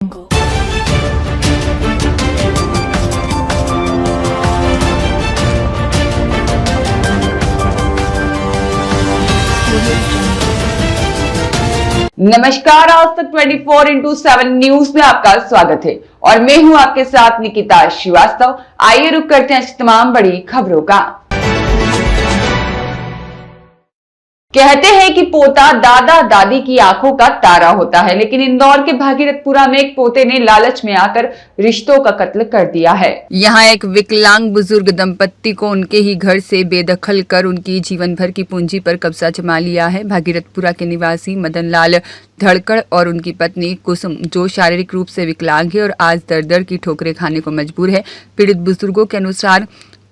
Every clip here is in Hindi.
नमस्कार, आज तक 24/7 न्यूज में आपका स्वागत है और मैं हूं आपके साथ निकिता श्रीवास्तव। आइए रुक करते हैं तमाम बड़ी खबरों का। कहते हैं कि पोता दादा दादी की आंखों का तारा होता है, लेकिन इंदौर के भागीरथपुरा में एक पोते ने लालच में आकर रिश्तों का कत्ल कर दिया है। यहाँ एक विकलांग बुजुर्ग दंपत्ति को उनके ही घर से बेदखल कर उनकी जीवन भर की पूंजी पर कब्जा जमा लिया है। भागीरथपुरा के निवासी मदन लाल धड़कड़ और उनकी पत्नी कुसुम, जो शारीरिक रूप से विकलांग है और आज दर दर की ठोकरें खाने को मजबूर है। पीड़ित बुजुर्गों के अनुसार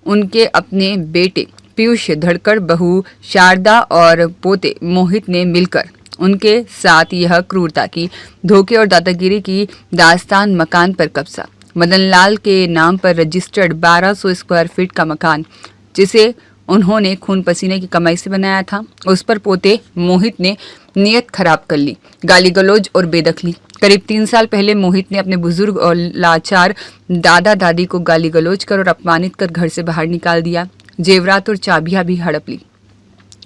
उनके अपने बेटे पीयूष धड़कड़, बहू शारदा और पोते मोहित ने मिलकर उनके साथ यह क्रूरता की। धोखे और दादागिरी की दास्तान। मकान पर कब्जा। मदन लाल के नाम पर रजिस्टर्ड 1200 स्क्वायर फीट का मकान, जिसे उन्होंने खून पसीने की कमाई से बनाया था, उस पर पोते मोहित ने नीयत खराब कर ली, गाली गलौज और बेदखली। करीब 3 साल पहले मोहित ने अपने बुजुर्ग और लाचार दादा दादी को गाली गलौज कर और अपमानित कर घर से बाहर निकाल दिया। जेवरात और चाबियां भी हड़प ली।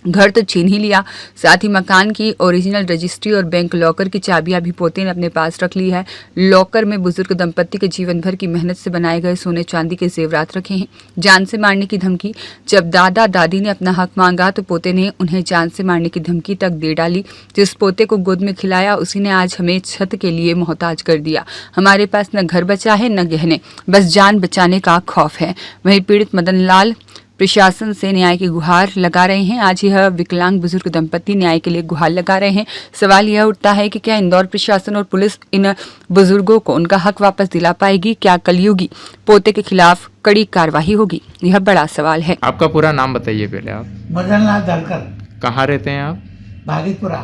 घर तो छीन ही लिया, साथ ही मकान की ओरिजिनल रजिस्ट्री और बैंक लॉकर की चाबियां भी पोते ने अपने पास रख ली है। लॉकर में बुजुर्ग दंपत्ति के जीवन भर की मेहनत से बनाए गए सोने चांदी के जेवरात रखे हैं। जान से मारने की धमकी। जब दादा दादी ने अपना हक मांगा तो पोते ने उन्हें जान से मारने की धमकी तक दे डाली। जिस पोते को गोद में खिलाया, उसी ने आज हमें छत के लिए मोहताज कर दिया। हमारे पास न घर बचा है न गहने, बस जान बचाने का खौफ है। वहीं पीड़ित मदन लाल प्रशासन से न्याय की गुहार लगा रहे हैं। आज यह विकलांग बुजुर्ग दंपत्ति न्याय के लिए गुहार लगा रहे हैं। सवाल यह उठता है कि क्या इंदौर प्रशासन और पुलिस इन बुजुर्गों को उनका हक वापस दिला पाएगी? क्या कलयुगी पोते के खिलाफ कड़ी कार्रवाई होगी? यह बड़ा सवाल है। आपका पूरा नाम बताइए पहले आप। मदन लाल धड़कड़। कहाँ रहते हैं आप? भागीरथपुरा।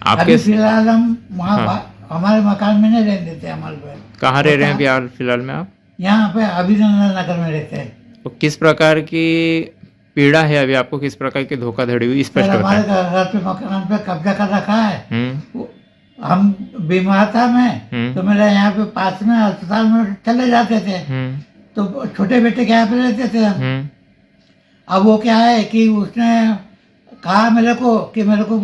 आपके अभी फिलहाल हम वहाँ हमारे मकान में नहीं रहते थे। हमारे कहाँ रह रहे हैं अभी फिलहाल में आप? यहाँ पे अभिनंदन नगर में रहते हैं। तो किस प्रकार की पीड़ा है अभी आपको? किस प्रकार की धोखाधड़ी हुई? स्पष्ट हमारे बताएं। घर पे मकान पे कब्जा कर रखा है। हम्म। हम बीमार था मैं, तो मेरे यहाँ पे पास में अस्पताल में चले जाते थे। तो छोटे बेटे के यहाँ पे रहते थे हम। अब वो क्या है कि उसने कहा मेरे को कि मेरे को,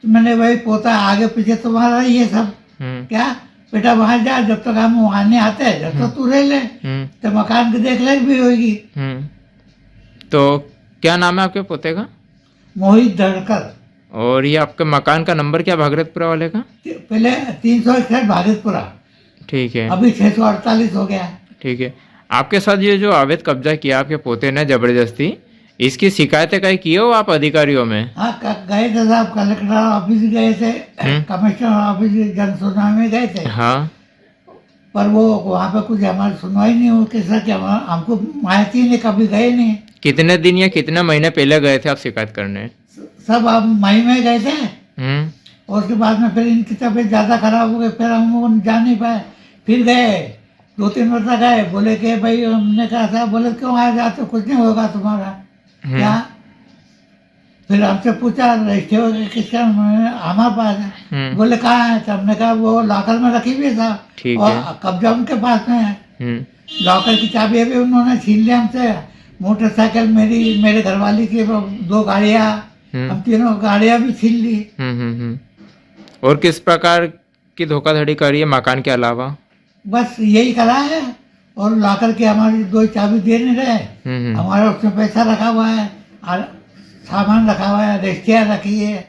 मैंने वही पोता आगे पीछे तुम्हारा ये सब क्या बेटा वहां जा, जब तक हम वहां नहीं आते जब तक तू रह ले, तो मकान की देख रेख भी होगी। तो क्या नाम है आपके पोते का? मोहित धड़कड़। और ये आपके मकान का नंबर क्या भागीरथपुरा वाले का? पहले 361 भागीरथपुरा, ठीक है। अभी 648 हो गया। ठीक है। आपके साथ ये जो अवैध कब्जा किया आपके पोते ने जबरदस्ती, इसकी शिकायतें कहीं की हो आप अधिकारियों में? हाँ, गए थे साहब, कलेक्टर ऑफिस गए थे, कमिश्नर ऑफिस जन सुनवाई में गए थे। हाँ। पर वो वहाँ पे कुछ हमारी सुनवाई नहीं हो, कैसा क्या हमको माहिती नहीं, कभी गए नहीं। कितने दिन या कितने महीने पहले गए थे आप शिकायत करने? सब हम मई में गए थे। और उसके बाद में फिर इनकी तबीयत ज्यादा खराब हो गई, फिर हम जा नहीं पाए। फिर गए 2-3 मरतबा गए, बोले कि भाई, हमने कहा था, बोले क्यों आ जाते, कुछ नहीं होगा तुम्हारा क्या। फिर हमसे पूछा रजिस्ट्री वगैरह किसका, हमारे पास है। बोले कहाँ है? तो हमने कहा वो लॉकर में रखी हुई था और कब्जा उनके पास में है। लॉकर की चाबी अभी उन्होंने छीन लिया हमसे। मोटरसाइकिल मेरे घरवाली की 2 गाड़ियाँ, हम तीनों गाड़ियाँ भी छीन ली। और किस प्रकार की धोखाधड़ी करी है मकान के अलावा? बस यही करा है। और लॉकर की हमारी 2 चाबी दे नहीं रहे। हमारा उसमें पैसा रखा हुआ है और सामान रखा हुआ है, रजिस्ट्रियाँ रखी है।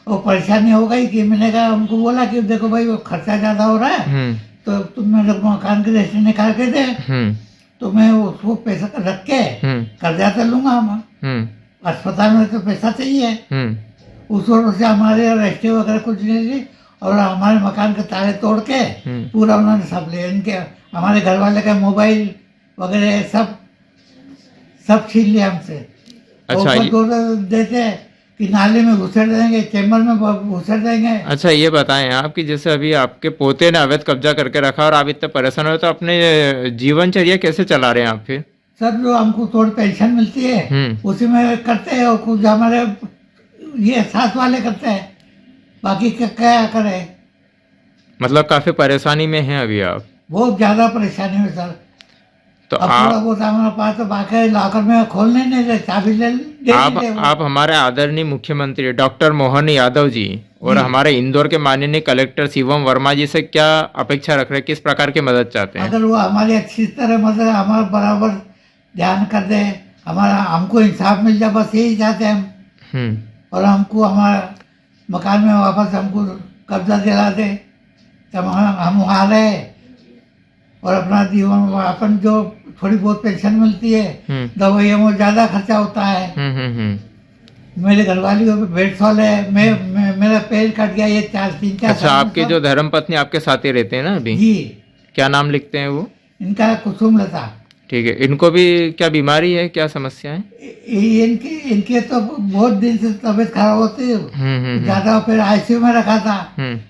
और परेशानी हो गई कि मैंने कहा, उनको बोला कि देखो भाई वो खर्चा ज्यादा हो रहा है, तो तुम मेरे मकान की रजिस्ट्री निकाल के दे, तो मैं उसको पैसा रख के कर्जा तो लूंगा। हम अस्पताल में तो पैसा चाहिए। उस वजह से हमारे रजिस्ट्री वगैरह कुछ नहीं ली और हमारे मकान के ताले तोड़ के पूरा उन्होंने सब ले, इनके हमारे घर वाले का मोबाइल वगैरह सब छीन लिया हमसे। अच्छा, देते कि नाले में घुसर देंगे, चैम्बर में घुसर देंगे। अच्छा, ये बताएं आप कि जैसे अभी आपके पोते ने अवैध कब्जा करके रखा और आप इतने परेशान हो, तो अपने जीवनचर्या कैसे चला रहे हैं आप फिर? सर, जो हमको थोड़ी पेंशन मिलती है उसी में करते हैं और कुछ हमारे ये साथ वाले करते हैं, बाकी क्या करे। मतलब काफी परेशानी में हैं अभी आप। बहुत ज्यादा परेशानी में सर। तो अब थोड़ा बहुत हमारे पास तो बाकी लॉकर में खोलने नहीं दे, चाबी ले दे देते वो। आप हमारे आदरणीय मुख्यमंत्री डॉक्टर मोहन यादव जी और हमारे इंदौर के माननीय कलेक्टर शिवम वर्मा जी से क्या अपेक्षा रख रहे हैं, किस प्रकार की मदद चाहते हैं? अगर वो हमारी अच्छी तरह मदद हमारा बराबर ध्यान कर दे, हमारा हमको इंसाफ मिल जाए, बस यही चाहते हैं हम। और हमको हमारा मकान में वापस हमको कब्जा दिला दे, तब हम वहाँ रहे और अपना जीवन अपन जो थोड़ी बहुत पेंशन मिलती है, दवाइयों में ज्यादा खर्चा होता है। मेरे घरवाली को बेड सॉल है, मेरा पैर कट गया ये 3-4 अच्छा, आपकी जो धर्म पत्नी आपके साथ ही रहते हैं ना अभी? जी। क्या नाम लिखते हैं वो? इनका कुसुम लता। ठीक है, इनको भी क्या बीमारी है, क्या समस्या है? इनके तो बहुत दिन से तबीयत खराब होती है ज्यादा, फिर आईसीयू में रखा था।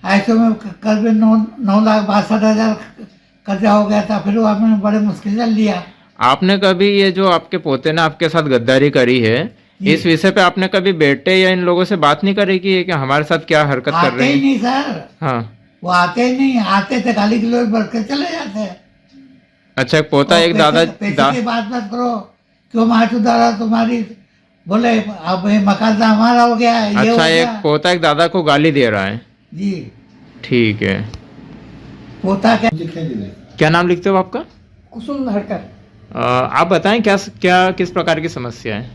आईसीयू में करीब 9,62,000 कर्जा हो गया था, फिर वो हमने बड़े मुश्किल से लिया। आपने कभी ये जो आपके पोते ने आपके साथ गद्दारी करी है, इस विषय पे आपने कभी बेटे या इन लोगों से बात नहीं करी कि हमारे साथ क्या हरकत कर रहे हैं? आते ही नहीं सर। हाँ, वो आते ही नहीं, आते थे गाली गलौज बढ़ के चले जाते हैं। अच्छा, एक पोता एक पैसे की बात मत करो, क्यों माचू दादा तुम्हारी, बोले अब ये मकान हमारा हो गया है। अच्छा, एक पोता एक दादा को गाली दे रहा है? जी ठीक है। पोता क्या नाम लिखते हो आपका? कुसुम धड़कर। आप बताएं क्या किस प्रकार की समस्या है?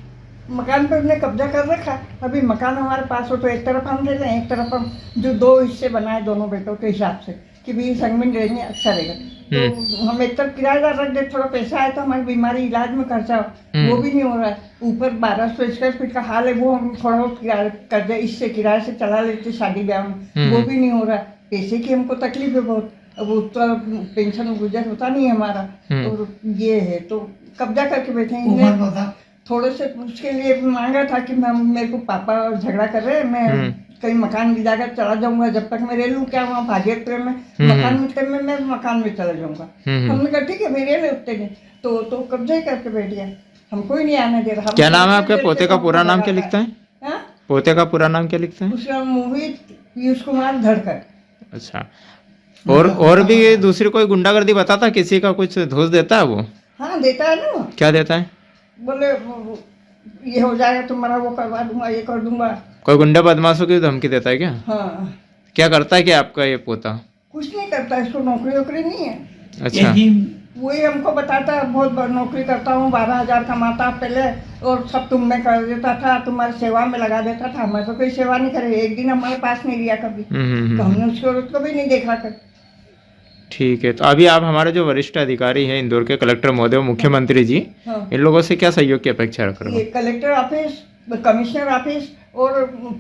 मकान पर हमने कब्जा कर रखा। अभी मकान हमारे पास हो तो एक तरफ हम दे दें, एक तरफ हम जो 2 हिस्से बनाए दोनों बेटों के हिसाब से कि भी संग में रहेंगे, अच्छा रहेगा। तो हम एक तरफ किराएदार रख दे, थोड़ा पैसा आए तो हमारी बीमारी इलाज में खर्चा हो, वो भी नहीं हो रहा है। ऊपर 1200 स्क्वायर फीट का हाल है, वो हम थोड़ा बहुत किराए कर दे, इससे किराए से चला लेते शादी ब्याह में, वो भी नहीं हो रहा है। पैसे की हमको तकलीफ है बहुत, अब उतना पेंशन गुजर होता नहीं है हमारा, तो ये है तो कब्जा करके बैठे हैं। थोड़े से उसके लिए मांगा था कि मेरे को पापा झगड़ा कर रहे हैं, मैं कहीं मकान की जाकर चला जाऊंगा, जब तक मैं रह लूँ क्या वहाँ भाग्यपुर में मकान मिलते में मैं मकान में चला जाऊंगा। हमने कहा ठीक है मेरे ले उठते नहीं, तो कब्जा ही करके बैठ गया, हमको ही नहीं आने दे रहा। क्या नाम है आपके पोते का? पूरा नाम क्या लिखता है? पोते का पूरा नाम क्या लिखता है? उसका मोहित पीयूष कुमार धड़कर। अच्छा, और भी दूसरी कोई गुंडागर्दी बताता, किसी का कुछ धोस देता है वो? हाँ देता है ना। क्या देता है? बोले ये हो जाएगा तुम्हारा, वो करवा दूंगा, ये कर दूंगा। कोई गुंडा बदमाशों की धमकी देता है क्या? हाँ। क्या करता है क्या आपका ये पोता? कुछ नहीं करता, इसको नौकरी वोकरी नहीं है। अच्छा, वही हमको बताता है बहुत नौकरी करता हूँ, 12,000 कमाता पहले, और सब तुम में कर देता था, तुम्हारी सेवा में लगा देता था। हमें तो कोई सेवा नहीं करे, एक दिन हमारे पास नहीं लिया कभी, तो हमने उसको भी नहीं देखा कर। ठीक है, तो अभी आप हमारे जो वरिष्ठ अधिकारी हैं इंदौर के कलेक्टर महोदय, मुख्यमंत्री जी, इन लोगों से क्या सहयोग की अपेक्षा रख रहे हो? कलेक्टर ऑफिस, कमिश्नर ऑफिस और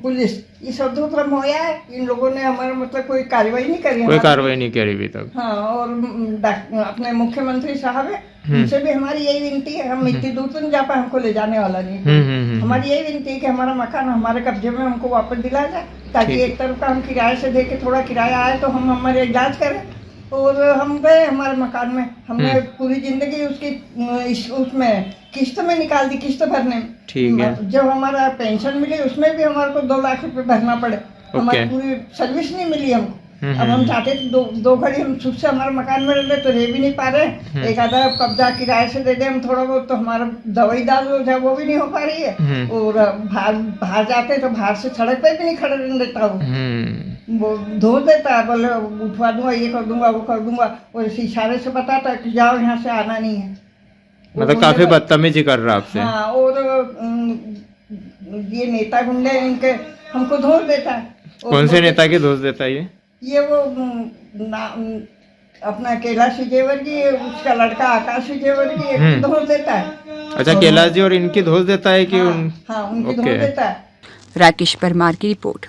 पुलिस, ये सब तो क्रम होया है। इन लोगों ने हमारा मतलब कोई कार्रवाई नहीं करी, कोई कार्रवाई नहीं करी अभी तक। हाँ, और अपने मुख्यमंत्री साहब है, उनसे भी हमारी यही विनती है, हम इतनी दूर तो नहीं जा पाए, हमको ले जाने वाला नहीं। हमारी यही विनती है कि हमारा मकान हमारे कब्जे में हमको वापस दिलाया जाए, ताकि एक तरफ का हम किराए से दे के थोड़ा किराया आए तो हम हमारे इलाज करें। और हम गए हमारे मकान में, हमने पूरी जिंदगी उसकी उसमें किस्त में निकाल दी, किस्त भरने में। ठीक है। जब हमारा पेंशन मिली उसमें भी हमारे को 2 लाख रुपए भरना पड़े, हमारी पूरी सर्विस नहीं मिली हमको। अब हम चाहते थे दो घड़ी हम सुख से हमारे मकान में रह ले, तो रह भी नहीं पा रहे। एक आधा कब्जा किराए से दे दे हम थोड़ा बहुत, तो हमारा दवाई दाल वो भी नहीं हो पा रही है। और बाहर जाते तो बाहर से सड़क पे भी नहीं खड़े रहने देता वो धो देता है, बोले उठवा दूंगा, ये कर दूंगा, वो कर दूंगा, और इसी इशारे से बताता कि जाओ यहाँ से आना नहीं है। मतलब काफी बदतमीजी कर रहा है आपसे। हाँ, और ये नेता गुंडे इनके हमको धोस देता है। कौन से नेता की धोस देता है ये वो अपना कैलाश विजयवर्गीय, उसका लड़का आकाश विजयवर्गीय धोस देता है। अच्छा, कैलाश जी और इनकी धोस देता है कि हाँ, उनकी धोस देता है। राकेश परमार की रिपोर्ट।